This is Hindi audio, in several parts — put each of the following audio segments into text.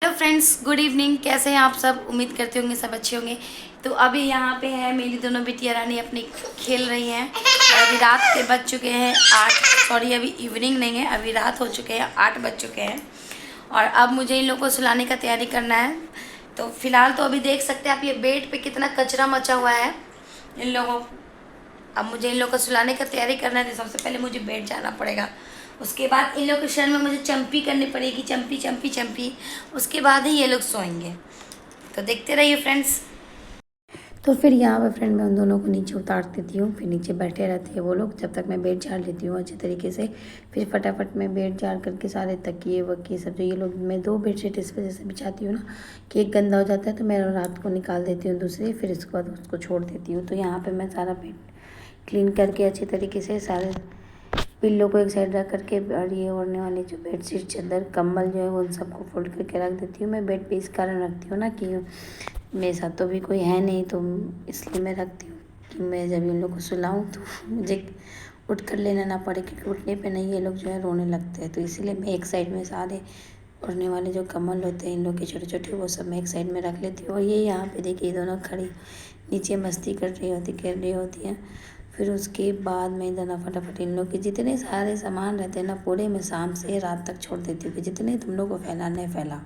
Hello friends, good evening. कैसे हैं आप सब? उम्मीद करते होंगे सब अच्छे होंगे। तो अभी यहाँ पे है मेरी दोनों बिटिया रानी अपनी खेल रही हैं। अभी रात के बज चुके हैं 8। सॉरी, अभी इवनिंग नहीं है, अभी रात हो चुके हैं, 8 बज चुके हैं। और अब मुझे इन लोगों को सुलाने का तैयारी करना है। तो फिलहाल तो अभी देख सकते हैं आप, ये बेड पे कितना कचरा मचा हुआ है इन लोगों। अब मुझे इन लोग को सुलाने का तैयारी करना है, तो सबसे पहले मुझे बेड जाना पड़ेगा। उसके बाद इन लोग के शरीर में मुझे चंपी करनी पड़ेगी, चंपी चंपी चंपी। उसके बाद ही ये लोग सोएंगे। तो देखते रहिए फ्रेंड्स। तो फिर यहाँ पे फ्रेंड मैं उन दोनों को नीचे उतार देती हूँ, फिर नीचे बैठे रहते हैं वो लोग, जब तक मैं बेड झाड़ लेती हूँ अच्छे तरीके से। फिर फटाफट मैं बेड झाड़ करके सारे तकिए वकिए सब, जो ये लोग, मैं 2 बेडशीट इस वजह से बिछाती हूँ ना कि एक गंदा हो जाता है तो मैं रात को निकाल देती हूँ दूसरी, फिर इसके बाद उसको छोड़ देती हूँ। तो यहाँ पर मैं सारा बेड क्लीन करके अच्छे तरीके से सारे पिल्लों को एक साइड रख करके, और ये ओढ़ने वाली जो बेडशीट चादर कंबल जो है वो उन सबको फोल्ड करके रख देती हूँ। मैं बेड पे इस कारण रखती हूँ ना कि मेरे साथ तो भी कोई है नहीं, तो इसलिए मैं रखती हूँ कि मैं जब इन लोग को सुलाऊँ तो मुझे उठ कर लेना ना पड़े, क्योंकि उठने पे नहीं ये लोग जो है रोने लगते हैं। तो इसीलिए मैं एक साइड में सारे ओढ़ने वाले जो कंबल होते हैं इन लोग के छोटे छोटे, वो सब मैं एक साइड में रख लेती हूँ। और ये यहाँ पे देखिए दोनों खड़ी नीचे मस्ती कर रही होती, खेल रही होती हैं। फिर उसके बाद मैं इधर फटाफट इन लोग के जितने सारे सामान रहते हैं ना, पूरे मैं शाम से रात तक छोड़ देती हूँ कि जितने तुम लोग को फैलाना है फैलाओ।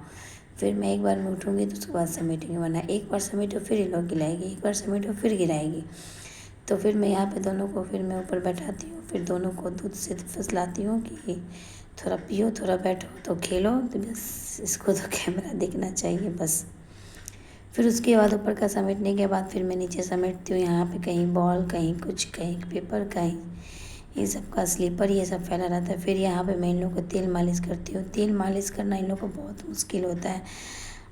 फिर मैं एक बार में उठूँगी तो उसके बाद समेटेंगे, वरना एक बार समेटो फिर ये लोग गिराएगी, एक बार समेटो फिर गिराएगी। तो फिर मैं यहाँ पे दोनों को फिर मैं ऊपर बैठाती हूँ, फिर दोनों को दूध से फुसलाती हूँ कि थोड़ा पियो, थोड़ा बैठो, तो खेलो। तो बस इसको तो कैमरा देखना चाहिए बस। फिर उसके बाद ऊपर का समेटने के बाद फिर मैं नीचे समेटती हूँ। यहाँ पे कहीं बॉल, कहीं कुछ, कहीं पेपर, कहीं ये सब का स्लीपर, ये सब फैला रहता है। फिर यहाँ पे मैं इन लोग को तेल मालिश करती हूँ। तेल मालिश करना इन लोग को बहुत मुश्किल होता है।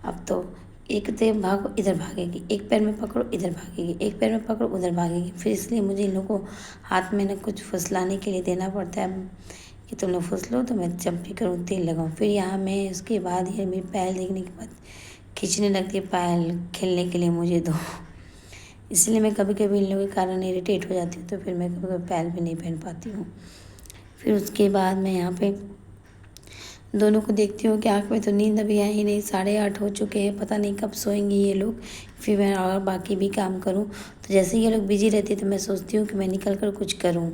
अब तो एक ते भागो इधर भागेगी, एक पैर में पकड़ो इधर भागेगी, एक पैर में पकड़ो उधर भागेगी। फिर इसलिए मुझे इन लोग को हाथ में ना कुछ फुसलाने के लिए देना पड़ता है कि तुम लोग फुसलो तो मैं चम्पी करूँ, तेल लगाऊँ। फिर यहाँ मैं उसके बाद ये मेरी पैर देखने के बाद खींचने लगती है, पायल खेलने के लिए मुझे दो। इसलिए मैं कभी कभी इन लोगों के कारण इरिटेट हो जाती हूँ, तो फिर मैं कभी कभी पायल भी नहीं पहन पाती हूँ। फिर उसके बाद मैं यहाँ पे दोनों को देखती हूँ कि आँख में तो नींद अभी आई ही नहीं, 8:30 हो चुके हैं, पता नहीं कब सोएंगे ये लोग। फिर मैं और बाकी भी काम करूँ। तो जैसे ही ये लोग बिजी रहती है तो मैं सोचती हूँ कि मैं निकल कर कुछ करूँ।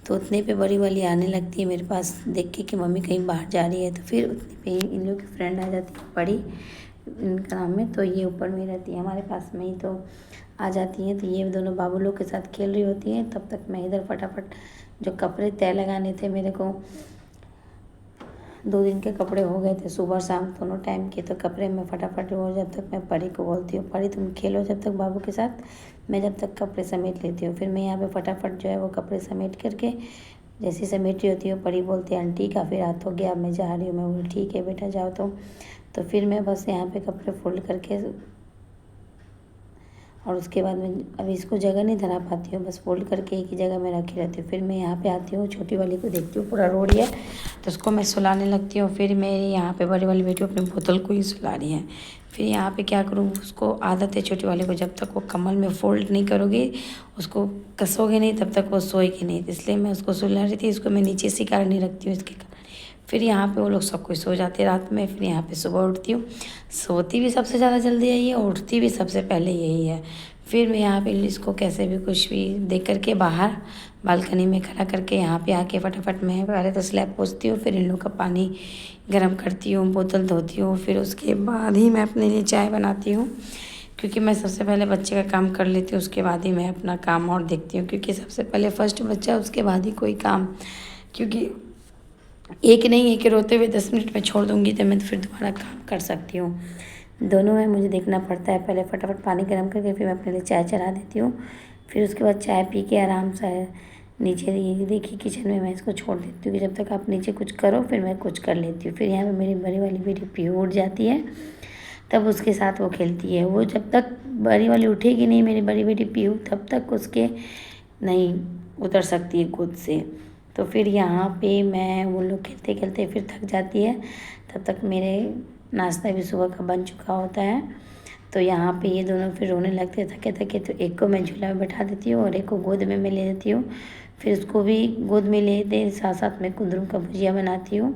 तो उतने पे बड़ी वाली आने लगती है मेरे पास देख के कि मम्मी कहीं बाहर जा रही है। तो फिर उतने पे ही इन लोग की फ्रेंड आ जाती है बड़ी, इनका नाम है। तो ये ऊपर में रहती है हमारे पास में ही, तो आ जाती हैं। तो ये दोनों बाबू लोग के साथ खेल रही होती हैं। तब तक मैं इधर फटाफट जो कपड़े तय लगाने थे मेरे को, 2 दिन के कपड़े हो गए थे, सुबह शाम दोनों टाइम के। तो कपड़े में फटाफट वो, जब तक मैं परी को बोलती हूँ परी तुम खेलो जब तक बाबू के साथ, मैं जब तक कपड़े समेट लेती हूँ। फिर मैं यहाँ पे फटाफट जो है वो कपड़े समेट करके जैसी समेटी होती है, परी बोलती है आंटी काफ़ी रात हो गया अब मैं जा रही हूँ। मैं बोली ठीक है बेटा जाओ। तो फिर मैं बस यहाँ पे कपड़े फोल्ड करके, और उसके बाद मैं अभी इसको जगह नहीं धरा पाती हूँ, बस फोल्ड करके एक ही जगह में रखी रहती हूँ। फिर मैं यहाँ पे आती हूँ, छोटी वाली को देखती हूँ पूरा रो रही है तो उसको मैं सुलाने लगती हूँ। फिर मेरी यहाँ पे बड़ी वाली बेटी अपनी बोतल को ही सुला रही है। फिर यहाँ पे क्या करूँ, उसको आदत है छोटी वाली को, जब तक वो कमल में फोल्ड नहीं करोगे, उसको कसोगे नहीं, तब तक वो सोएगी नहीं। इसलिए मैं उसको सुला रही थी। इसको मैं नीचे इसी कारण नहीं रखती हूँ इसके कारण। फिर यहाँ पे वो लोग सब कोई सो जाते हैं रात में। फिर यहाँ पे सुबह उठती हूँ। सोती भी सबसे ज़्यादा जल्दी यही है और उठती भी सबसे पहले यही है। फिर मैं यहाँ पे इसको कैसे भी कुछ भी देख करके बाहर बालकनी में खड़ा करके यहाँ पे आके फटाफट मैं पहले तो स्लैब पोंछती हूँ, फिर इन लोग का पानी गर्म करती हूँ, बोतल धोती हूँ। फिर उसके बाद ही मैं अपने लिए चाय बनाती हूँ, क्योंकि मैं सबसे पहले बच्चे का काम कर लेती हूँ, उसके बाद ही मैं अपना काम और देखती हूँ, क्योंकि सबसे पहले फर्स्ट बच्चा, उसके बाद ही कोई काम। क्योंकि एक नहीं है कि रोते हुए 10 मिनट में छोड़ दूँगी तो मैं तो फिर दोबारा काम कर सकती हूँ। दोनों में मुझे देखना पड़ता है। पहले फटाफट पानी गर्म करके फिर मैं अपने लिए चाय चढ़ा देती हूँ। फिर उसके बाद चाय पी के आराम से नीचे ये देखिए किचन में मैं इसको छोड़ देती हूँ कि जब तक आप नीचे कुछ करो फिर मैं कुछ कर लेती हूँ। फिर यहाँ पे मेरी बड़ी वाली बेटी पीहू उठ जाती है, तब उसके साथ वो खेलती है। वो जब तक बड़ी वाली उठेगी नहीं मेरी बड़ी बेटी पीहू, तब तक उसके नहीं उतर सकती है गोद से। तो फिर यहाँ पे मैं वो लोग खेलते खेलते फिर थक जाती है, तब तक मेरे नाश्ता भी सुबह का बन चुका होता है। तो यहाँ पे ये दोनों फिर रोने लगते थके थके, तो एक को मैं झूला में बैठा देती हूँ और एक को गोद में मैं ले लेती हूँ। फिर उसको भी गोद में लेते साथ साथ मैं कुंदरू का भुजिया बनाती हूँ।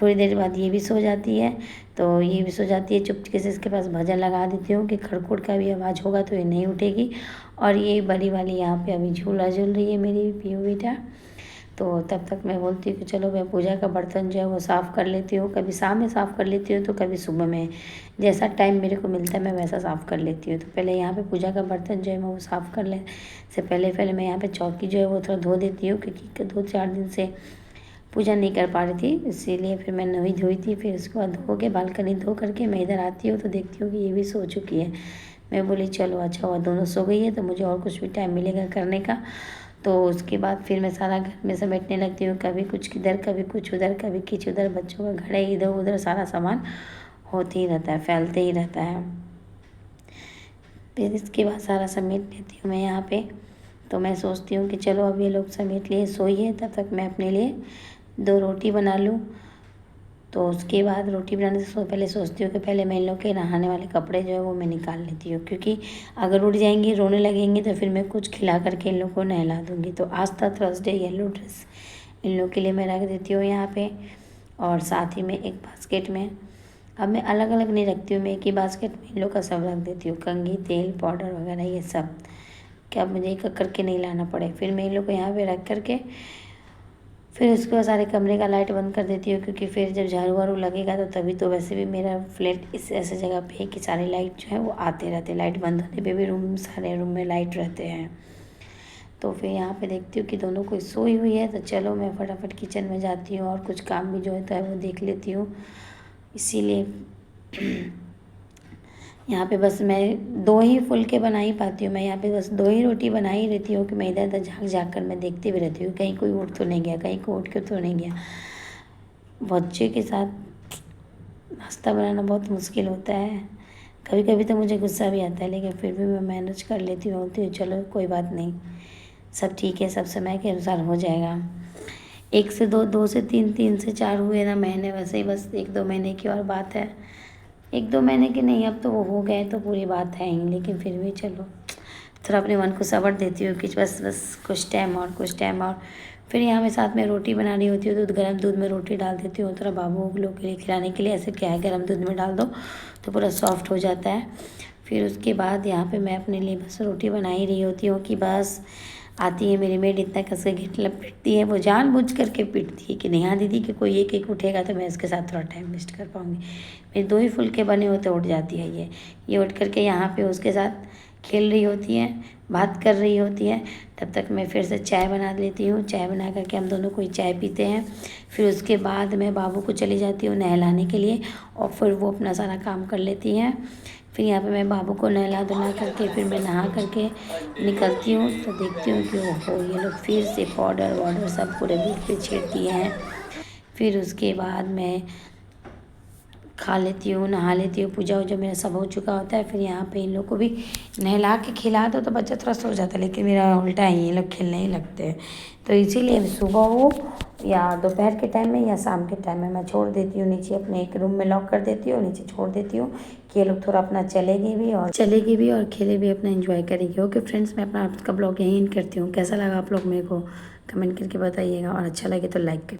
थोड़ी देर बाद ये भी सो जाती है, तो ये भी सो जाती है। चुपके से इसके पास भजन लगा देती हूँ कि खड़खुड़ का भी आवाज़ होगा तो ये नहीं उठेगी। और ये बड़ी वाली यहाँ पे अभी झूला झूल रही है मेरी पीहू बेटा। तो तब तक मैं बोलती हूँ कि चलो मैं पूजा का बर्तन जो है वो साफ़ कर लेती हूँ। कभी शाम में साफ़ कर लेती हूँ तो कभी सुबह में, जैसा टाइम मेरे को मिलता है मैं वैसा साफ़ कर लेती हूँ। तो पहले यहाँ पे पूजा का बर्तन जो है मैं वो साफ़ कर ले से पहले मैं यहाँ पे चौकी जो है वो थोड़ा धो देती हूँ, क्योंकि 2-4 दिन से पूजा नहीं कर पा रही थी, इसीलिए फिर मैं नहीं धोई थी। फिर उसके बाद धो के बालकनी धो करके मैं इधर आती हूँ तो देखती हूँ कि ये भी सो चुकी है। मैं बोली चलो अच्छा हुआ दोनों सो गई है तो मुझे और कुछ भी टाइम मिलेगा करने का। तो उसके बाद फिर मैं सारा घर में समेटने लगती हूँ, कभी कुछ किधर कभी कुछ उधर कभी कुछ उधर, बच्चों का घड़े इधर उधर सारा सामान होते ही रहता है, फैलते ही रहता है। फिर इसके बाद सारा समेट लेती हूँ मैं यहाँ पे। तो मैं सोचती हूँ कि चलो अब ये लोग समेट लिए सोइए, तब तक मैं अपने लिए 2 रोटी बना लूँ। तो उसके बाद रोटी बनाने से पहले सोचती हूँ कि पहले मैं इन लोग के नहाने वाले कपड़े जो है वो मैं निकाल लेती हूँ, क्योंकि अगर उठ जाएंगी रोने लगेंगी तो फिर मैं कुछ खिला करके इन लोग को नहला दूँगी। तो आज था थर्सडे, येलो ड्रेस इन लोग के लिए मैं रख देती हूँ यहाँ पे। और साथ ही में एक बास्केट में, अब मैं अलग अलग नहीं रखती हूँ, मैं एक ही बास्केट में इन लोग का सब रख देती हूँ, कंघी, तेल, पाउडर वगैरह ये सब, कि अब मुझे एक एक करके नहीं लाना पड़े। फिर मैं इन लोग को यहाँ पे रख करके फिर उसके बाद सारे कमरे का लाइट बंद कर देती हूँ, क्योंकि फिर जब झाड़ू वाड़ू लगेगा तो तभी तो वैसे भी मेरा फ्लैट इस ऐसे जगह पे है कि सारे लाइट जो है वो आते रहते हैं, लाइट बंद होने पे भी सारे रूम में लाइट रहते हैं। तो फिर यहाँ पे देखती हूँ कि दोनों कोई सोई हुई है, तो चलो मैं फटाफट किचन में जाती हूँ और कुछ काम भी जो होता है वो देख लेती हूँ। इसीलिए यहाँ पे बस मैं 2 ही फुलके बना ही पाती हूँ। मैं यहाँ पे बस 2 ही रोटी बना ही रहती हूँ कि मैं इधर उधर झाँक झाँक कर मैं देखती भी रहती हूँ कहीं कोई उठ तो नहीं गया, कहीं कोई उठ के तो नहीं गया। बच्चे के साथ नाश्ता बनाना बहुत मुश्किल होता है, कभी कभी तो मुझे गुस्सा भी आता है, लेकिन फिर भी मैं मैनेज कर लेती हूँ, बोलती हूँ चलो कोई बात नहीं, सब ठीक है, सब समय के अनुसार हो जाएगा। 1 से 2, 2 से 3, 3 से 4 हुए ना महीने, वैसे ही बस 1-2 महीने की और बात है। 1-2 महीने की नहीं, अब तो वो हो गए तो पूरी बात है ही, लेकिन फिर भी चलो थोड़ा अपने मन को सब्र देती हूँ कि बस कुछ टाइम और कुछ टाइम और। फिर यहाँ मैं साथ में रोटी बना रही होती हूँ, गर्म दूध में रोटी डाल देती हूँ, थोड़ा बाबू लोग के लिए खिलाने के लिए। ऐसे क्या है, गर्म दूध में डाल दो तो पूरा सॉफ्ट हो जाता है। फिर उसके बाद यहाँ पे मैं अपने लिए बस रोटी बना ही रही होती हूँ कि बस आती है मेरी मेड, इतना कस के घिटला पीटती है, वो जानबूझ करके पीटती है कि नहीं हाँ दीदी कि कोई एक एक उठेगा तो मैं इसके साथ थोड़ा टाइम वेस्ट कर पाऊँगी। मेरे 2 ही फुलके बने होते उठ जाती है ये उठ करके यहाँ पे उसके साथ खेल रही होती है, बात कर रही होती है। तब तक मैं फिर से चाय बना लेती हूँ, चाय बना करके हम दोनों कोई चाय पीते हैं। फिर उसके बाद मैं बाबू को चली जाती हूँ नहलाने के लिए, और फिर वो अपना सारा काम कर लेती हैं। फिर यहाँ पे मैं बाबू को नहला धुला करके फिर मैं नहा करके निकलती हूँ, तो देखती हूँ कि ओहो ये लोग फिर से पाउडर वाउडर सब पूरे बेड पे छीटती हैं। फिर उसके बाद मैं खा लेती हूँ, नहा लेती हूँ, पूजा वूजा मेरा सब हो चुका होता है। फिर यहाँ पे इन लोग को भी नहला के खिला दो तो बच्चा थोड़ा सो जाता है, लेकिन मेरा उल्टा है, ये लोग खेलने ही लगते हैं। तो इसीलिए सुबह हो या दोपहर के टाइम में या शाम के टाइम में मैं छोड़ देती हूँ नीचे, अपने एक रूम में लॉक कर देती हूँ, नीचे छोड़ देती हूँ कि ये लोग थोड़ा अपना चलेगी भी और खेले भी, अपना एंजॉय करेगी। ओके फ्रेंड्स, मैं अपना आपका ब्लॉग यहीं करती हूँ। कैसा लगा आप लोग मेरे को कमेंट करके बताइएगा, और अच्छा लगे तो लाइक करिए।